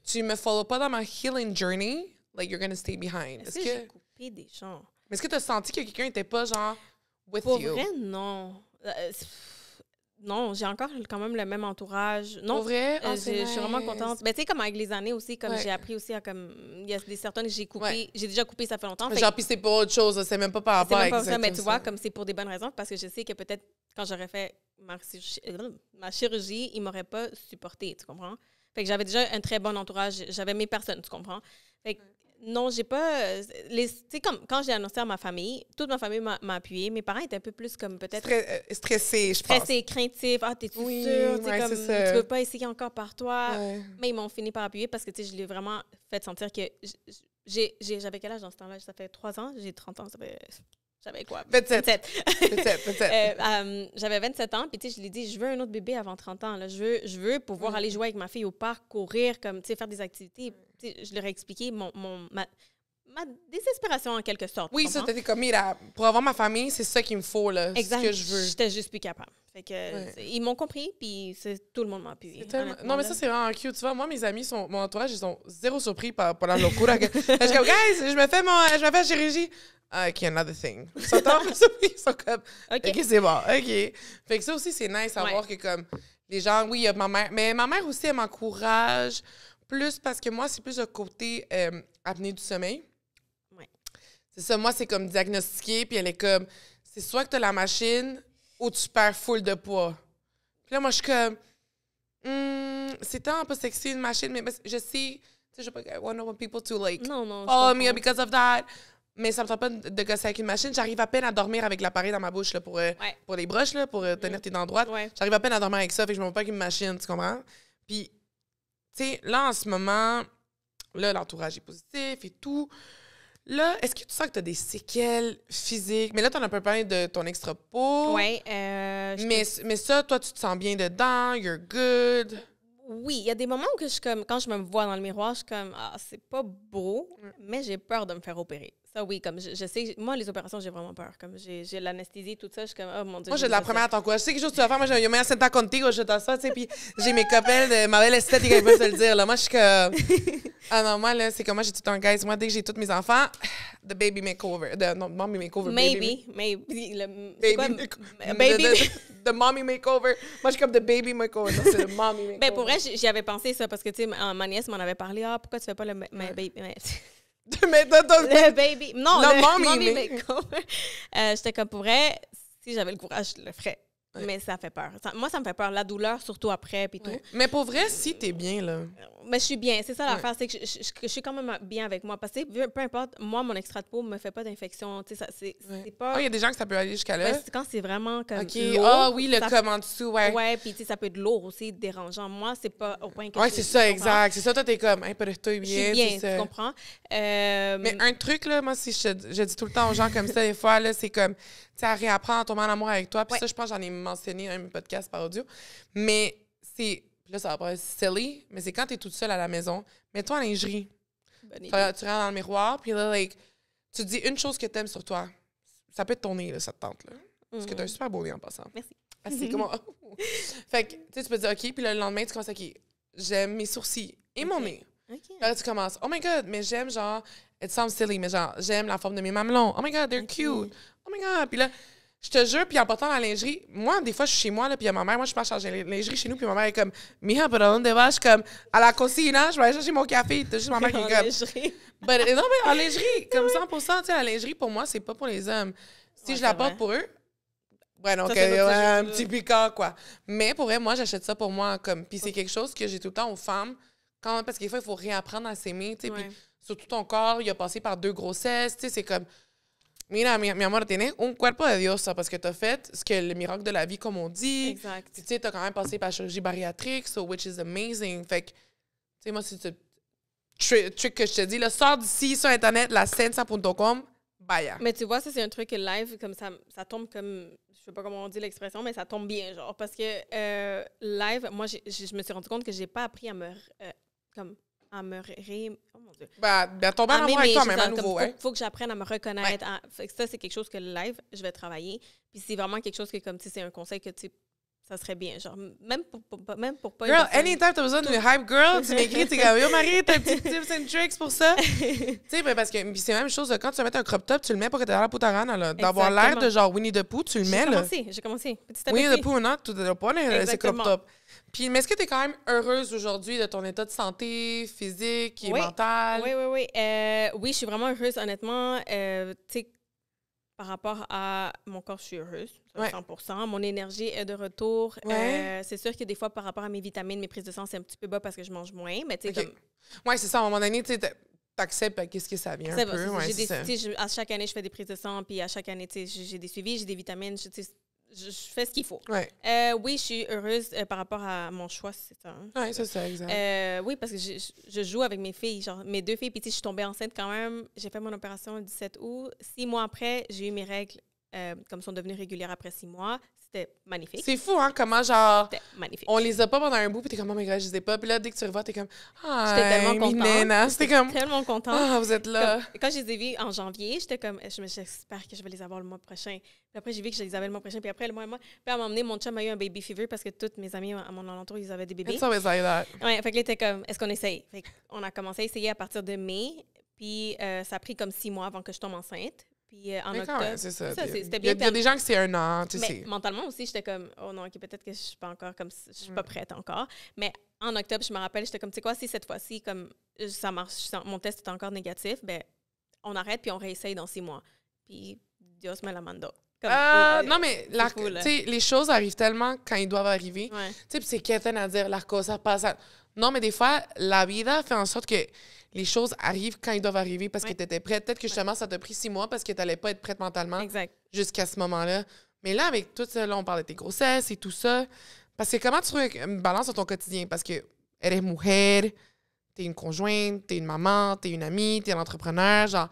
tu me follow pas dans ma healing journey, like, you're gonna stay behind. Est-ce que j'ai coupé des gens? Mais est-ce que tu as senti que quelqu'un était pas, genre, with Pour you? vrai, non. Non, j'ai encore quand même le même entourage. Non, Pour vrai? Ah, je suis vraiment nice. contente. Ben, tu sais, comme avec les années aussi, comme Ouais. j'ai appris aussi à comme. Il y a des certaines que j'ai coupées. Ouais. J'ai déjà coupé, ça fait longtemps. Fait Genre, puis c'est pas autre chose, là, c'est même pas par que c'est rapport même à pas ça, mais tu exactement vois, comme c'est pour des bonnes raisons, parce que je sais que peut-être quand j'aurais fait ma chirurgie, ils m'auraient pas supporté, tu comprends? Fait que j'avais déjà un très bon entourage, j'avais mes personnes, tu comprends? Fait que non, j'ai pas. Tu sais, comme quand j'ai annoncé à ma famille, toute ma famille m'a appuyé. Mes parents étaient un peu plus comme peut-être. Stressé, je pense. Stressés, craintifs. Ah, t'es-tu Oui, sûre? Tu sais, ouais, comme, c'est ça. tu veux pas essayer encore par toi? Ouais. Mais ils m'ont fini par appuyer parce que, tu sais, je l'ai vraiment fait sentir que j'avais quel âge dans ce temps-là? Ça fait 3 ans, j'ai 30 ans, ça fait... J'avais quoi? 27. 27. Peut-être. J'avais 27 ans, puis tu sais, je lui ai dit, je veux un autre bébé avant 30 ans. Là. Je veux pouvoir aller jouer avec ma fille au parc, courir, comme, tu sais, faire des activités. Tu sais, je leur ai expliqué ma désespération, en quelque sorte. Oui, tu ça, comprends? t'étais comme, mira, pour avoir ma famille, c'est ça qu'il me faut, là. Exact. C'est ce que je veux. J'étais juste plus capable. Fait que, Ouais. ils m'ont compris, puis tout le monde m'a appuyé. Non, mais ça, c'est vraiment cute. Tu vois, moi, mes amis, mon entourage, ils sont zéro surpris par la locura. Je suis comme, guys, je me fais la chirurgie. Ah, OK, another thing. Ils sont tellement surpris. Ils sont comme, OK, c'est bon. OK. Fait que ça aussi, c'est nice à voir que, comme, les gens, oui, il y a ma mère. Mais ma mère aussi, elle m'encourage plus parce que moi, c'est plus le côté apnée du sommeil. Ouais. C'est ça. Moi, c'est comme diagnostiqué, puis elle est comme, c'est soit que tu as la machine ou tu perds full de poids. Puis là, moi, je suis comme, c'est tellement pas sexy une machine, mais je sais, tu sais, je sais pas, I don't want people to, like, Non, follow me because of that. Mais ça me tente pas de gosser avec une machine. J'arrive à peine à dormir avec l'appareil dans ma bouche là, pour les broches, là, pour tenir tes dents droites. Ouais. J'arrive à peine à dormir avec ça, fait que je me vois pas avec une machine, tu comprends? Puis, tu sais, là, en ce moment, là, l'entourage est positif et tout. Là, est-ce que tu sens que tu as des séquelles physiques? Mais là, tu en as un peu parlé de ton extra peau. Oui. Mais ça, toi, tu te sens bien dedans, you're good. Oui, il y a des moments où que je suis comme, quand je me vois dans le miroir, je suis comme, ah, c'est pas beau, mais j'ai peur de me faire opérer. Ça, oui, comme je sais, moi, les opérations, j'ai vraiment peur. Comme j'ai l'anesthésie, tout ça, je suis comme, oh mon Dieu. Moi, j'ai de la première à ton quoi. Je sais quelque chose que tu vas faire. Moi, yo me siento contigo, je te ça, tu sais. Puis j'ai mes copains de ma belle esthétique, ils peuvent te le dire. Là. Moi, je suis comme. Ah non, moi, là, c'est comme moi, j'ai tout un guys. Moi, dès que j'ai tous mes enfants, the baby makeover. Non, mommy makeover. Maybe. The mommy makeover. Moi, je suis comme the baby makeover. Non, c'est le mommy makeover. Ben, pour vrai, j'y avais pensé ça parce que, tu sais, ma nièce m'en avait parlé. Ah, pourquoi tu fais pas le baby? Le baby. Non, le le mommy mommy makeover. J'étais comme, pour vrai, si j'avais le courage, je le ferais. Mais ça fait peur. Moi, ça me fait peur. La douleur, surtout après, puis tout. Mais pour vrai, si t'es bien, là. Mais je suis bien. C'est ça l'affaire, c'est que je suis quand même bien avec moi. Parce que peu importe, moi, mon extrait de peau ne me fait pas d'infection. Tu sais, c'est pas... il y a des gens que ça peut aller jusqu'à là. Ben, quand c'est vraiment comme OK. lourd, Oui, le comme en dessous, ouais. Ouais, puis tu sais, ça peut être lourd aussi, dérangeant. Moi, c'est pas au point que Ouais, c'est ça, exact. C'est ça, toi, t'es comme, hey, peut-être bien. Je suis bien, ça. tu comprends? Mais un truc, là, moi, si je dis tout le temps aux gens comme ça, des fois, là, c'est comme, tu sais, à réapprendre à tomber en amour avec toi. Puis ça, je pense, j'en ai mentionné un podcast par audio. Mais c'est, là, ça va pas être silly, mais c'est quand t'es toute seule à la maison, mets-toi en lingerie. Tu rentres dans le miroir, puis là, like, tu te dis une chose que t'aimes sur toi. Ça peut être ton nez, là, cette tente-là. Parce que t'as un super beau nez en passant. Merci. Ah, c'est comment? Fait que, tu peux dire, OK, puis le lendemain, tu commences, OK, j'aime mes sourcils et mon nez. OK. Là, tu commences, oh my God, mais j'aime, genre, it sounds silly, mais genre, j'aime la forme de mes mamelons. Oh my God, they're cute. Oh my God. Puis là, je te jure, puis en portant la lingerie, moi, des fois, je suis chez moi, là, puis il y a ma mère, moi, je pars changer la lingerie chez nous, puis ma mère est comme, Mija, pero dónde vas? Je suis comme, à la cocina, je vais aller chercher mon café. T'as juste ma mère qui est comme. Non, mais en lingerie, comme 100%, tu sais, la lingerie, pour moi, c'est pas pour les hommes. Si je la porte pour eux, ouais, donc, un petit piquant, quoi. Mais pour vrai, moi, j'achète ça pour moi, comme, puis c'est quelque chose que j'ai tout le temps aux femmes, parce que des fois, il faut réapprendre à s'aimer, tu sais, puis surtout ton corps, il a passé par 2 grossesses, tu sais, c'est comme. Mira, mi amor, tienes un cuerpo de diosa parce que t'as fait ce que le miracle de la vie, comme on dit. Exact. Puis, tu sais, t'as quand même passé par la chirurgie bariatrique, so which is amazing. Fait que, tu sais, moi, c'est ce truc que je te dis, là, sors d'ici sur Internet, la senza.com, vaya. Mais tu vois, ça, c'est un truc que live, comme ça tombe comme, je sais pas comment on dit l'expression, mais ça tombe bien, genre, parce que live, moi, je me suis rendu compte que j'ai pas appris à me, oh mon Dieu. Tomber en amour avec toi-même à nouveau, faut que j'apprenne à me reconnaître. Fait que ça, c'est quelque chose que le live, je vais travailler. Puis c'est vraiment quelque chose que, comme, tu sais, c'est un conseil que, tu sais, ça serait bien. Genre, même pour pas... Girl, anytime t'as besoin d'une hype girl, tu m'écris, t'es comme, yo, Marie, t'as un petit tips and tricks pour ça? Tu sais, parce que c'est la même chose, quand tu vas mettre un crop top, tu le mets pour que t'aies l'air poutarane, là. D'avoir l'air de genre Winnie the Pooh, tu le mets, là. J'ai commencé. Petit à petit. Winnie the Pooh, non, tu ne dois pas, c'est crop top. Puis, mais est-ce que tu es quand même heureuse aujourd'hui de ton état de santé physique et mental? Oui. Oui, je suis vraiment heureuse, honnêtement. Tu sais, par rapport à mon corps, je suis heureuse, 100%. Mon énergie est de retour. C'est sûr que des fois, par rapport à mes vitamines, mes prises de sang, c'est un petit peu bas parce que je mange moins. Mais tu sais, comme... Oui, c'est ça. À un moment donné, tu acceptes qu'est-ce que ça vient un peu. À chaque année, je fais des prises de sang, puis à chaque année, j'ai des suivis, j'ai des vitamines. Je fais ce qu'il faut. Oui, je suis heureuse par rapport à mon choix, c'est ça. Hein? Oui, c'est ça, exact. Oui, parce que je joue avec mes filles, genre mes 2 filles, puis je suis tombée enceinte quand même. J'ai fait mon opération le 17 août. 6 mois après, j'ai eu mes règles, comme sont devenues régulières après 6 mois. C'était magnifique. C'est fou, hein, comment, genre, c'était magnifique. On les a pas pendant un bout, puis t'es comme, oh my God, je les ai pas. Puis là, dès que tu revois, t'es comme, j'étais tellement contente. C'était comme, tellement contente. Ah, vous êtes là. Quand je les ai vus en janvier, j'étais comme, j'espère que je vais les avoir le mois prochain. Puis après, j'ai vu que je les avais le mois prochain. Puis après, le mois. Puis à un moment donné, mon chum a eu un baby fever parce que toutes mes amies à mon alentour, ils avaient des bébés. It's always like that. Ouais, fait que là, était comme, est-ce qu'on essaye? Fait qu'on a commencé à essayer à partir de mai. Puis ça a pris comme 6 mois avant que je tombe enceinte. Puis en octobre. C'est ça. C'était bien. Il y a des gens que c'est 1 an, tu sais. Mais mentalement aussi, j'étais comme, oh non, OK, peut-être que je suis pas encore comme, je suis pas prête encore. Mais en octobre, je me rappelle, j'étais comme, tu sais quoi, si cette fois-ci, comme ça marche, mon test est encore négatif, ben on arrête puis on réessaye dans 6 mois. Puis Dios me la mando. Non, mais les choses arrivent tellement quand ils doivent arriver. Tu sais, puis c'est quétaine à dire, la cosa pasa. Non, mais des fois, la vida fait en sorte que les choses arrivent quand ils doivent arriver parce que tu étais prête. Peut-être que justement, ça t'a pris 6 mois parce que tu n'allais pas être prête mentalement jusqu'à ce moment-là. Mais là, avec tout ça, là, on parle de tes grossesses et tout ça. Parce que comment tu trouves une balance dans ton quotidien? Parce que eres mujer, t'es une conjointe, t'es une maman, t'es une amie, t'es un entrepreneur, genre...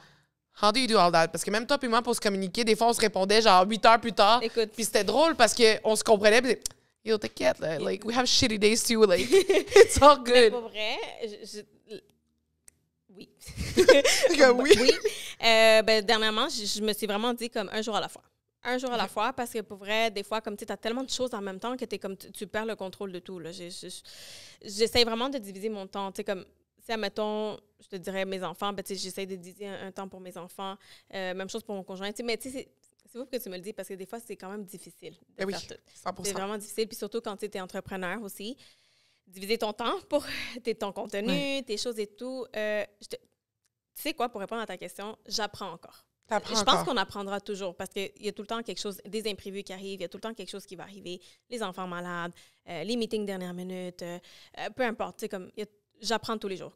How do you do all that? Parce que même toi et moi, pour se communiquer, des fois, on se répondait genre 8 heures plus tard. Puis c'était drôle parce qu'on se comprenait. Puis yo, t'inquiète, là. Like, we have shitty days too. Like, it's all good. Mais pour vrai, oui. Oui. Dernièrement, je me suis vraiment dit comme un jour à la fois. Un jour à la fois, parce que pour vrai, des fois, comme tu as tellement de choses en même temps que comme, tu perds le contrôle de tout. J'essaie vraiment de diviser mon temps. Tu sais, comme, si, admettons, je te dirais mes enfants, ben, j'essaie de diviser un temps pour mes enfants. Même chose pour mon conjoint. Mais tu sais, c'est vous que tu me le dis, parce que des fois, c'est quand même difficile de faire tout. 100%. C'est vraiment difficile. Puis surtout quand tu es entrepreneur aussi, diviser ton temps pour ton contenu, tes choses et tout. Tu sais quoi, pour répondre à ta question, j'apprends encore. Je pense qu'on apprendra toujours parce qu'il y a tout le temps quelque chose, des imprévus qui arrivent, il y a tout le temps quelque chose qui va arriver, les enfants malades, les meetings dernière minute, peu importe. Comme, j'apprends tous les jours.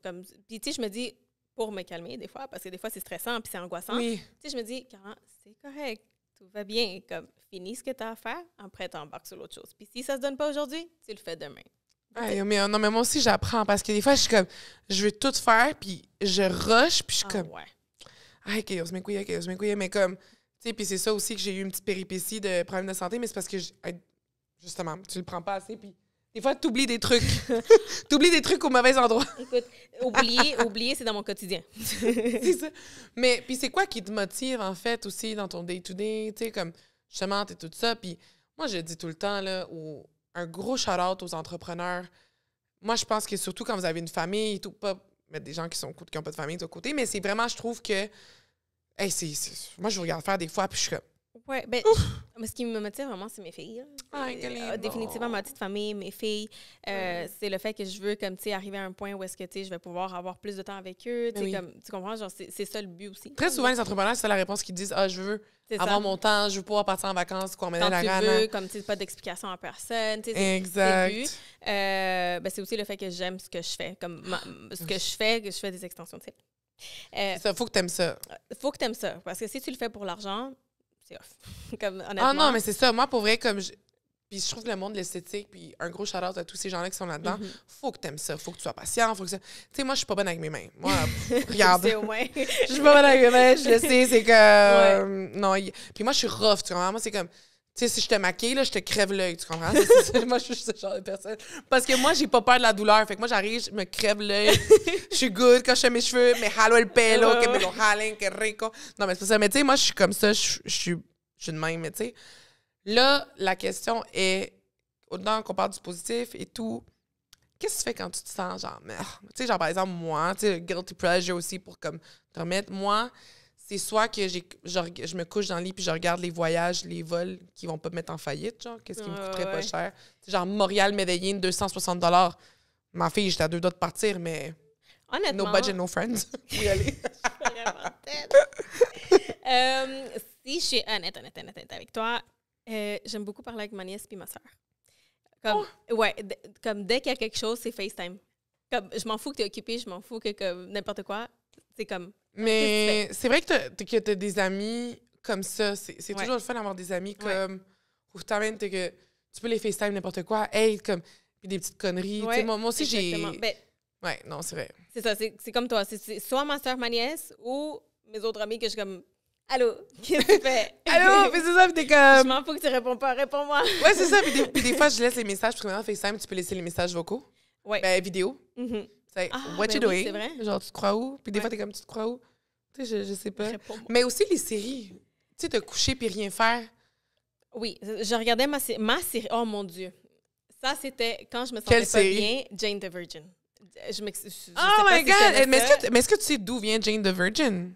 Puis, tu sais, je me dis, pour me calmer des fois, parce que des fois, c'est stressant puis c'est angoissant. Oui. Tu sais, je me dis, Cara, c'est correct, tout va bien. Comme, finis ce que tu as à faire, après, tu embarques sur l'autre chose. Puis si ça se donne pas aujourd'hui, tu le fais demain. Ouais, mais, non, mais moi aussi, j'apprends parce que des fois, je suis comme, je veux tout faire, puis je rush, puis je suis comme, Ouais. ay, que Dios me cuide, mais comme, tu sais, puis c'est ça aussi que j'ai eu une petite péripétie de problème de santé, mais c'est parce que, justement, tu le prends pas assez, puis des fois, t'oublies des trucs. T'oublies des trucs au mauvais endroit. Écoute, oublier, c'est dans mon quotidien. C'est ça. Mais, puis c'est quoi qui te motive, en fait, aussi, dans ton day-to-day, tu sais, comme, justement, t'es tout ça, puis moi, je dis tout le temps, là, un gros shout-out aux entrepreneurs. Moi, je pense que surtout quand vous avez une famille et tout, pas mettre des gens qui n'ont pas de famille de côté, mais c'est vraiment, je trouve que, hey, moi, je vous regarde faire des fois, puis je suis comme, Oui, mais ce qui me motive vraiment, c'est mes filles. Ay, que lindo. Définitivement, ma petite famille, mes filles. C'est le fait que je veux, comme, tu sais, arriver à un point où est-ce que, tu sais, je vais pouvoir avoir plus de temps avec eux. Tu sais, Oui. comme, tu comprends? Genre, c'est ça le but aussi. Très souvent, les entrepreneurs, c'est la réponse qu'ils disent, je veux C'est avoir ça. mon temps, je veux pouvoir partir en vacances, qu'on m'aide Quand la tu gana. veux, comme, tu sais, pas d'explication à personne. Tu sais, c'est le Exact. but. C'est aussi le fait que j'aime ce que je fais. Comme, ce que je fais des extensions de cils. Ça, faut que t'aimes ça. Faut que tu aimes ça. Parce que si tu le fais pour l'argent, c'est off. Comme, honnêtement. Ah non, mais c'est ça. Moi, pour vrai, puis je trouve que le monde de l'esthétique, puis un gros shout-out à tous ces gens-là qui sont là-dedans, faut que t'aimes ça, faut que tu sois patient, faut que ça... Tu sais, moi, je suis pas bonne avec mes mains. Moi, regarde. C'est au moins. Je suis pas bonne avec mes mains, je le sais, c'est que... non, puis moi, je suis rough, tu comprends? Moi, c'est comme... Tu sais, si je te maquille, là, je te crève l'œil, tu comprends? Moi, je suis ce genre de personne. Parce que moi, j'ai pas peur de la douleur. Fait que moi, j'arrive, je me crève l'œil. Je suis good quand je fais mes cheveux. Me jalo el pelo, que me lo jalen, que rico. Non, mais c'est pas ça. Mais tu sais, moi, je suis comme ça. Je suis de même, mais tu sais. Là, la question est, autant qu'on parle du positif et tout, qu'est-ce que tu fais quand tu te sens genre merde? Tu sais, genre, par exemple, moi, tu sais, le guilty pleasure aussi pour comme te remettre. Moi, c'est soit que je me couche dans le lit puis je regarde les voyages, les vols qui vont pas me mettre en faillite, genre, qu'est-ce qui me coûterait pas cher. C'est genre Montréal-Medellin, 260 $. Ma fille, j'étais à 2 doigts de partir, mais Honnêtement. no budget, no friends. Faut y aller. Si je suis honnête avec toi, j'aime beaucoup parler avec ma nièce et ma soeur. Comme, comme dès qu'il y a quelque chose, c'est FaceTime. Comme, je m'en fous que tu es occupé, je m'en fous que comme, n'importe quoi. C'est comme... Mais c'est vrai que t'as des amis comme ça. C'est toujours le fun d'avoir des amis comme... Justamente que tu peux les FaceTime n'importe quoi. Hey, comme... Puis des petites conneries. Tu sais, moi aussi, exactement. j'ai... Ouais, non, c'est vrai. C'est ça, c'est comme toi. C'est soit ma soeur, ma nièce, ou mes autres amis que je suis comme... Allô, qu'est-ce que tu fais? Allô, puis c'est ça, puis t'es Je comme... m'en fous que tu réponds pas, réponds-moi. Ouais, c'est ça. Puis des fois, je laisse les messages. Parce que maintenant, FaceTime, tu peux laisser les messages vocaux. Ouais. Ben, vidéo. Mhm. C'est Ah, what ben you oui, doing? c'est vrai. Genre, tu te crois où? Puis des fois, t'es comme, tu te crois où? Tu sais, je sais pas. Réponds-moi. Mais aussi les séries. Tu sais, te coucher puis rien faire. Oui, je regardais ma série. Oh mon Dieu. Ça, c'était quand je me sentais Quelle pas série? bien, Jane the Virgin. Je sais Oh pas my si tu God! connais Mais ça. est-ce que tu sais d'où vient Jane the Virgin?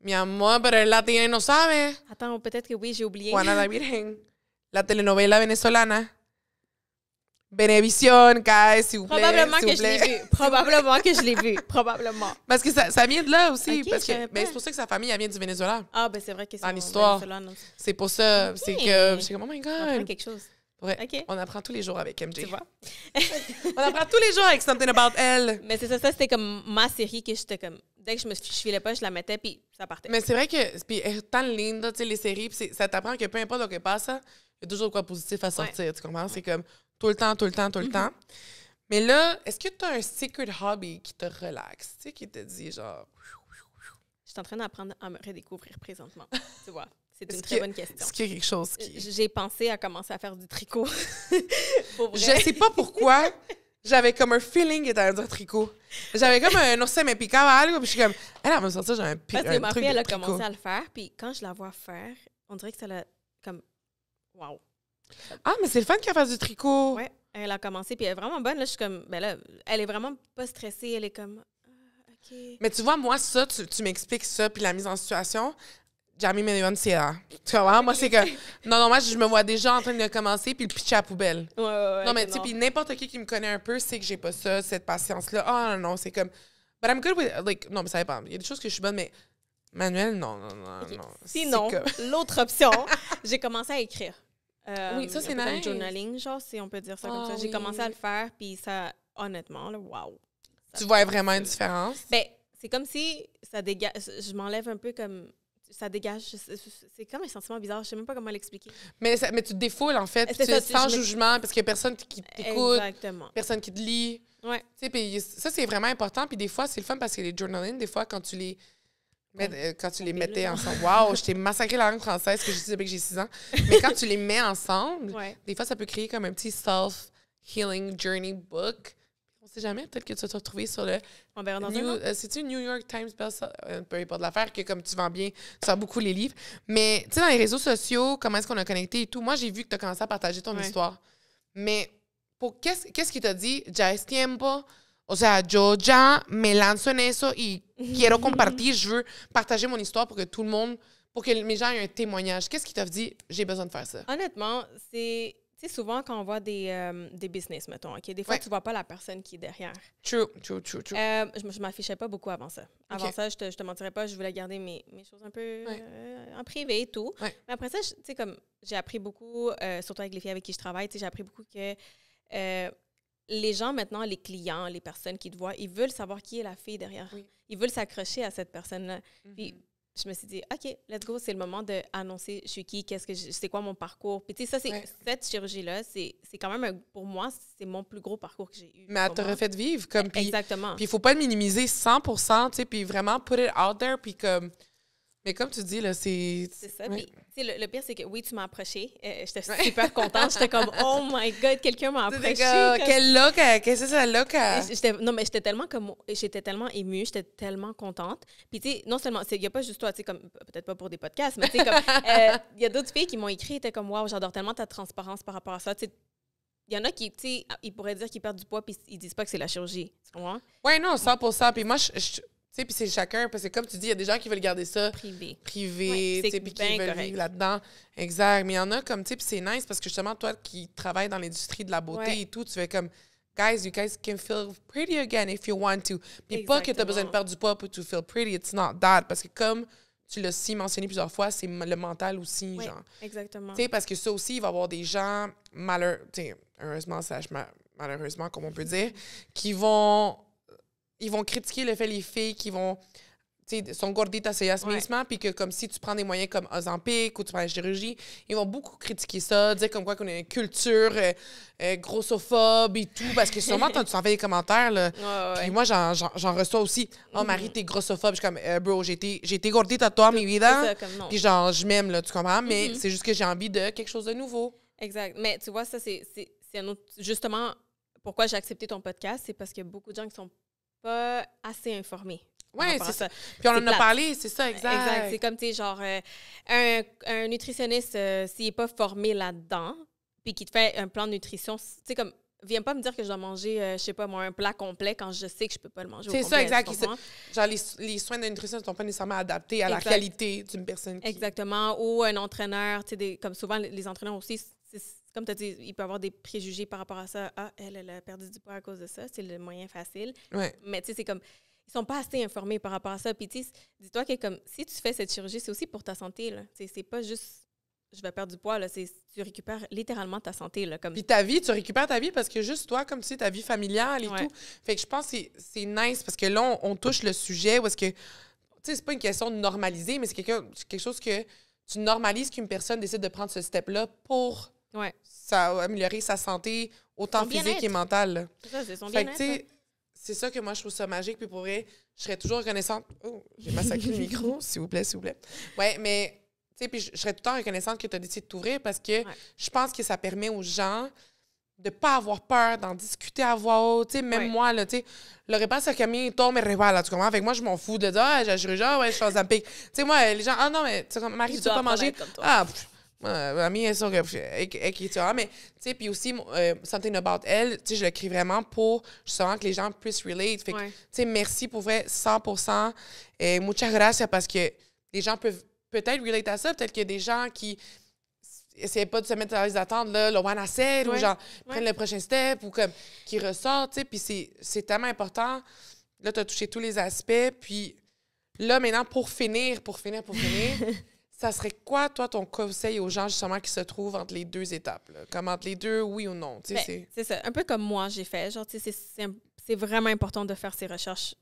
Mi amor, pero el latino no sabe. Attends, peut-être que oui, j'ai oublié. Juana la Virgen. La telenovela venezolana. Venevisión, guys, s'il vous plaît. Probablement s'il que vous je l'ai plaît. vu. Probablement que je l'ai vu. Probablement. Parce que ça vient de là aussi. Ok, parce je que, savais mais pas. c'est pour ça que sa famille, elle vient du Venezuela. Ah, ben c'est vrai que c'est Dans l'histoire. Venezuela, C'est pour ça. Ok. C'est que. J'étais comme, oh my On apprend God. quelque chose. Ouais, Ok. on apprend tous les jours avec MJ. Tu vois? On apprend tous les jours avec Something About Elle. Mais c'est ça, c'était comme ma série que j'étais comme... Dès que je filais pas, je la mettais, puis ça partait. Mais c'est vrai que puis elle est tant linda, tu sais, les séries, puis ça t'apprend que peu importe ce qui passe, il y a toujours quoi de positif à sortir, tu comprends? C'est comme tout le temps. Mais là, est-ce que tu as un secret hobby qui te relaxe, tu sais, qui te dit genre... Je suis en train d'apprendre à me redécouvrir présentement. Tu vois? C'est une Est-ce très que- bonne question. Est-ce qu'il y a quelque chose qui... J'ai pensé à commencer à faire du tricot. Pour vrai. Je sais pas pourquoi, j'avais comme un feeling que t'allais dire tricot. J'avais comme un no sé, me picaba algo, puis je suis comme, elle va me sortir, j'ai un Parce que ma truc fille, de elle a tricot. commencé à le faire, puis quand je la vois faire, on dirait que ça l'a comme... Wow! Ah, mais c'est le fun qu'elle fasse du tricot. Ouais, elle a commencé, puis elle est vraiment bonne. Là, je suis comme... Ben là, elle est vraiment pas stressée, elle est comme... Ah, OK. Mais tu vois, moi, ça, tu m'expliques ça, puis la mise en situation, Jamie me dio ansiedad. Tu vois, moi, c'est que... Non, moi, je me vois déjà en train de commencer, puis le pitcher à la poubelle. Ouais, Non, mais tu sais, puis n'importe qui me connaît un peu sait que j'ai pas ça, cette patience-là. Ah, non, c'est comme... But I'm good with... Like, non, mais ça dépend. Il y a des choses que je suis bonne, mais... Manuel, non. OK. non. Sinon, C'est que- l'autre option, j'ai commencé à écrire. Oui, ça, c'est un peu comme nice. journaling, genre, si on peut dire ça comme Ah, ça. J'ai oui. commencé à le faire, puis ça, honnêtement, là, wow! Tu vois vraiment une différence? Ben, c'est comme si ça dégage. Je m'enlève un peu comme. Ça dégage. C'est comme un sentiment bizarre. Je sais même pas comment l'expliquer. Mais tu te défoules, en fait. Puis C'est tu es ça, sans je me- jugement parce qu'il y a personne qui t'écoute, Exactement. personne qui te lit. Ouais. Tu sais, puis ça, c'est vraiment important. Puis des fois, c'est le fun parce que les journaling, des fois, quand tu les mettais ensemble... Wow, je t'ai massacré la langue française que j'ai dit depuis que j'ai 6 ans. Mais quand tu les mets ensemble, Ouais. des fois, ça peut créer comme un petit self-healing journey book. On sait jamais, peut-être que tu vas te retrouver sur le... On verra dans un an. C'est-tu New York Times bestseller? Peu importe l'affaire, que comme tu vends bien, tu vends beaucoup les livres. Mais, tu sais, dans les réseaux sociaux, comment est-ce qu'on a connecté et tout, moi, j'ai vu que tu as commencé à partager ton histoire. Mais qu'est-ce qui t'a dit? Ya es tiempo. O sea, yo ya me lanzo en eso y quiero compartir. Je veux partager mon histoire pour que tout le monde, pour que mes gens aient un témoignage. Qu'est-ce qui t'a dit? J'ai besoin de faire ça. Honnêtement, c'est... Tu sais, souvent, quand on voit des business, mettons, OK? Des fois, tu vois pas la personne qui est derrière. True. Je m'affichais pas beaucoup avant ça. Avant OK. ça, je te mentirais pas, je voulais garder mes choses un peu en privé et tout. Ouais. Mais après ça, tu sais, comme j'ai appris beaucoup, surtout avec les filles avec qui je travaille, tu sais, j'ai appris beaucoup que les gens maintenant, les clients, les personnes qui te voient, ils veulent savoir qui est la fille derrière. Oui. Ils veulent s'accrocher à cette personne-là. Puis je me suis dit, OK, let's go, c'est le moment d'annoncer je suis qui, c'est quoi mon parcours. Puis tu sais, ça, cette chirurgie-là, c'est quand même, pour moi, c'est mon plus gros parcours que j'ai eu. Mais elle t'a refait vivre. Comme, Exactement. Puis il faut pas le minimiser 100%, tu sais, puis vraiment put it out there, puis comme... Mais comme tu dis, là, c'est... C'est ça. Ouais. Puis, tu sais, le pire, c'est que oui, tu m'as approché. J'étais super contente. J'étais comme, oh my God, quelqu'un m'a approché. Quelle loca! Qu'est-ce que c'est ça, loca? Non, mais j'étais tellement émue, j'étais tellement contente. Puis, tu sais, non seulement, il n'y a pas juste toi, tu sais, comme, peut-être pas pour des podcasts, mais tu sais, comme, il y a d'autres filles qui m'ont écrit, étaient comme, waouh, j'adore tellement ta transparence par rapport à ça. Tu sais, il y en a qui, tu sais, ils pourraient dire qu'ils perdent du poids, puis ils disent pas que c'est la chirurgie. Tu comprends? Oui, non, 100%. Puis moi, tu sais, puis c'est chacun, parce que comme tu dis, il y a des gens qui veulent garder ça Privé. privé, Ouais, tu sais, puis qui veulent correct. vivre là-dedans. Exact. Mais il y en a comme, tu sais, puis c'est nice parce que justement, toi qui travailles dans l'industrie de la beauté et tout, tu fais comme, you guys can feel pretty again if you want to. Puis pas que tu as besoin de perdre du poids pour to feel pretty, it's not that. Parce que comme tu l'as si mentionné plusieurs fois, c'est le mental aussi, genre. Exactement. Tu sais, parce que ça aussi, il va y avoir des gens, heureusement, malheureusement, comme on peut dire, ils vont critiquer le fait les filles qui vont, tu sais, sont gorditas ellas mismas, puis que comme si tu prends des moyens comme Ozempic ou tu prends la chirurgie, ils vont beaucoup critiquer ça, dire comme quoi qu'on a une culture grossophobe et tout, parce que sûrement, tu en fais des commentaires, là. Puis moi, j'en reçois aussi. Oh, Marie, t'es grossophobe. Je suis comme, bro, j'ai été gordita toda mi vida. Puis genre, je m'aime, là, tu comprends? Mais c'est juste que j'ai envie de quelque chose de nouveau. Exact. Mais tu vois, ça, c'est un autre... Justement, pourquoi j'ai accepté ton podcast, c'est parce qu'il y a beaucoup de gens qui sont pas assez informés. Oui, c'est ça. Puis on en a parlé, c'est ça, exact. C'est comme, tu sais, genre, un nutritionniste, s'il n'est pas formé là-dedans, puis qui te fait un plan de nutrition, tu sais, comme, viens pas me dire que je dois manger, je sais pas moi, un plat complet quand je sais que je peux pas le manger au complet. C'est ça, exact. Genre, les soins de nutrition ne sont pas nécessairement adaptés à la qualité d'une personne. Exactement. Ou un entraîneur, tu sais, comme souvent, les entraîneurs aussi, comme tu as dit, il peut y avoir des préjugés par rapport à ça. Ah, elle a perdu du poids à cause de ça. C'est le moyen facile. Ouais. Mais tu sais, c'est comme... Ils sont pas assez informés par rapport à ça. Puis tu sais, dis-toi que comme si tu fais cette chirurgie, c'est aussi pour ta santé, là. C'est pas juste... Je vais perdre du poids, là. Tu récupères littéralement ta santé, là. Comme... Puis ta vie, tu récupères ta vie parce que juste toi, comme tu sais, ta vie familiale et tout. Fait que je pense que c'est nice parce que là, on touche le sujet où est-ce que... Tu sais, c'est pas une question de normaliser, mais c'est quelque chose que tu normalises qu'une personne décide de prendre ce step-là pour... Ça améliorer sa santé, autant physique et mentale. C'est ça, c'est son bien-être. Fait que, c'est ça que moi, je trouve ça magique. Puis pour vrai, je serais toujours reconnaissante. Oh, j'ai massacré le micro, s'il vous plaît, s'il vous plaît. Ouais, mais, tu sais, puis je serais tout le temps reconnaissante que tu as décidé de t'ouvrir parce que je pense que ça permet aux gens de pas avoir peur, d'en discuter à voix haute. Tu sais, même moi, là, tu sais, le repas, c'est caminito me rebala, tu comprends? Fait que moi, je m'en fous de dire, ah, j'ai la chirurgie, ouais, je suis en Ozempic. Tu sais, moi, les gens, ah non, mais, tu sais, comme, Marie, tu peux pas manger. Ah, a mí eso que mais tu sais, puis aussi Something About Elle, tu sais, je le crie vraiment pour justement que les gens puissent relate. Fait que, tu sais, merci pour vrai 100%. Muchas gracias parce que les gens peuvent peut-être relate à ça. Peut-être qu'il y a des gens qui essaient pas de se mettre dans les attentes, là, le one acid, ou genre prennent le prochain step ou comme qui ressortent, tu sais, puis c'est tellement important. Là, tu as touché tous les aspects, puis là, maintenant, pour finir, ça serait quoi, toi, ton conseil aux gens, justement, qui se trouvent entre les deux étapes? Là? Comme entre les deux, oui ou non? C'est ça. Un peu comme moi, j'ai fait. Genre, tu sais, c'est vraiment important de faire ses recherches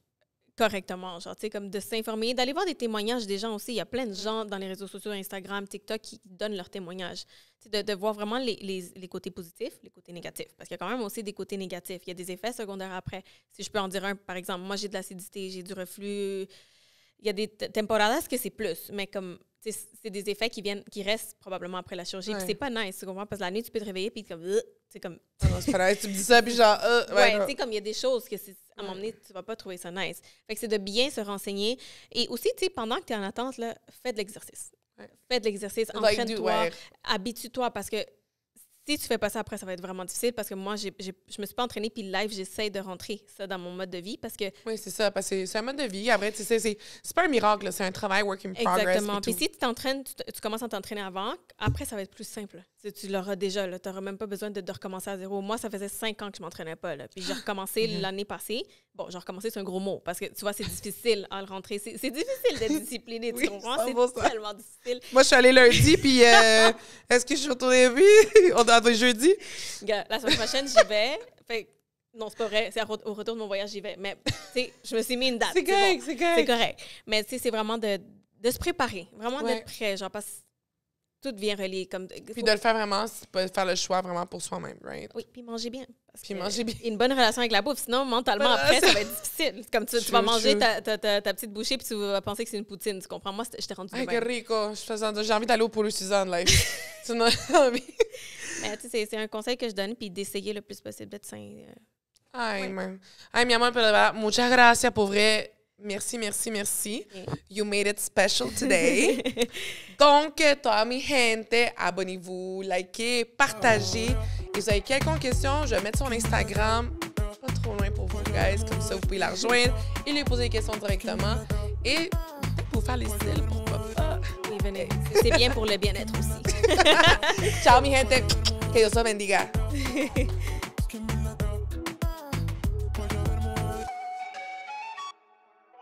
correctement, genre, tu sais, comme de s'informer, d'aller voir des témoignages des gens aussi. Il y a plein de gens dans les réseaux sociaux, Instagram, TikTok, qui donnent leurs témoignages. Tu sais, de voir vraiment les côtés positifs, les côtés négatifs. Parce qu'il y a quand même aussi des côtés négatifs. Il y a des effets secondaires après. Si je peux en dire un, par exemple, moi, j'ai de l'acidité, j'ai du reflux. Il y a des temporadas que c'est plus, mais comme, tu sais, c'est des effets qui restent probablement après la chirurgie. Ouais. Puis c'est pas nice, tu comprends? Parce que la nuit, tu peux te réveiller, puis comme, c'est comme... Ah non, c'est pas vrai, tu me dis ça, puis genre, Ouais, non. tu sais, comme il y a des choses que, à un moment donné, tu vas pas trouver ça nice. Fait que c'est de bien se renseigner. Et aussi, tu sais, pendant que tu es en attente, là, fais de l'exercice. Ouais. Fais de l'exercice, Like entraîne-toi, ouais. habitue-toi, parce que si tu fais pas ça après, ça va être vraiment difficile, parce que moi, je me suis pas entraînée, puis live, j'essaie de rentrer ça dans mon mode de vie, parce que... Oui, c'est ça, parce que c'est un mode de vie. Après, tu sais, c'est pas un miracle, là, c'est un travail work in progress. Exactement. Puis Puis si tu t'entraînes, tu commences à t'entraîner avant, après, ça va être plus simple. Tu l'auras déjà. Tu n'auras même pas besoin de recommencer à zéro. Moi, ça faisait 5 ans que je ne m'entraînais pas. Là. Puis j'ai recommencé l'année passée. Bon, j'ai recommencé, c'est un gros mot, parce que tu vois, c'est difficile à le rentrer. C'est difficile d'être discipliné, tu Oui, comprends? 100%. C'est tellement difficile. moi, je suis allée lundi, puis est-ce que je suis retournée oui? On a jeudi? Gars, la semaine prochaine, j'y vais. Fait, non, c'est pas vrai. C'est au retour de mon voyage, j'y vais. Mais, tu sais, je me suis mis une date. C'est correct, bon. c'est correct. C'est correct. Mais, tu sais, c'est vraiment de se préparer. Vraiment Ouais. d'être prêt. Genre, parce que tout vient relié. Comme, Puis de le faire vraiment, c'est pas faire le choix vraiment pour soi-même, right? Oui, puis manger bien. Parce Puis que manger bien. Une bonne relation avec la bouffe. Sinon, mentalement, Bonne après, ça relation. va être difficile. Comme tu True, vas manger true. ta petite bouchée puis tu vas penser que c'est une poutine. Tu comprends? Moi, j'étais rendue de Ay, que même. rico. J'ai envie d'aller au Polo Suzanne, là. Tu n'as envie? Mais tu sais, c'est un conseil que je donne, puis d'essayer le plus possible d'être sain. Ay, Ouais. man. Ay, mi amor, pero de verdad, muchas gracias, pour vrai. Merci, merci, merci. Yeah. You made it special today. Donc, toda mi gente, abonnez-vous, likez, partagez. Et si vous avez quelconque question, je vais mettre sur Instagram. Pas trop loin pour vous, guys. Comme ça, vous pouvez la rejoindre et lui poser des questions directement. Et peut-être vous faire les styles, pourquoi pas. Oui, venez. C'est bien pour le bien-être aussi. Ciao, mi gente. Que Dios los bendiga.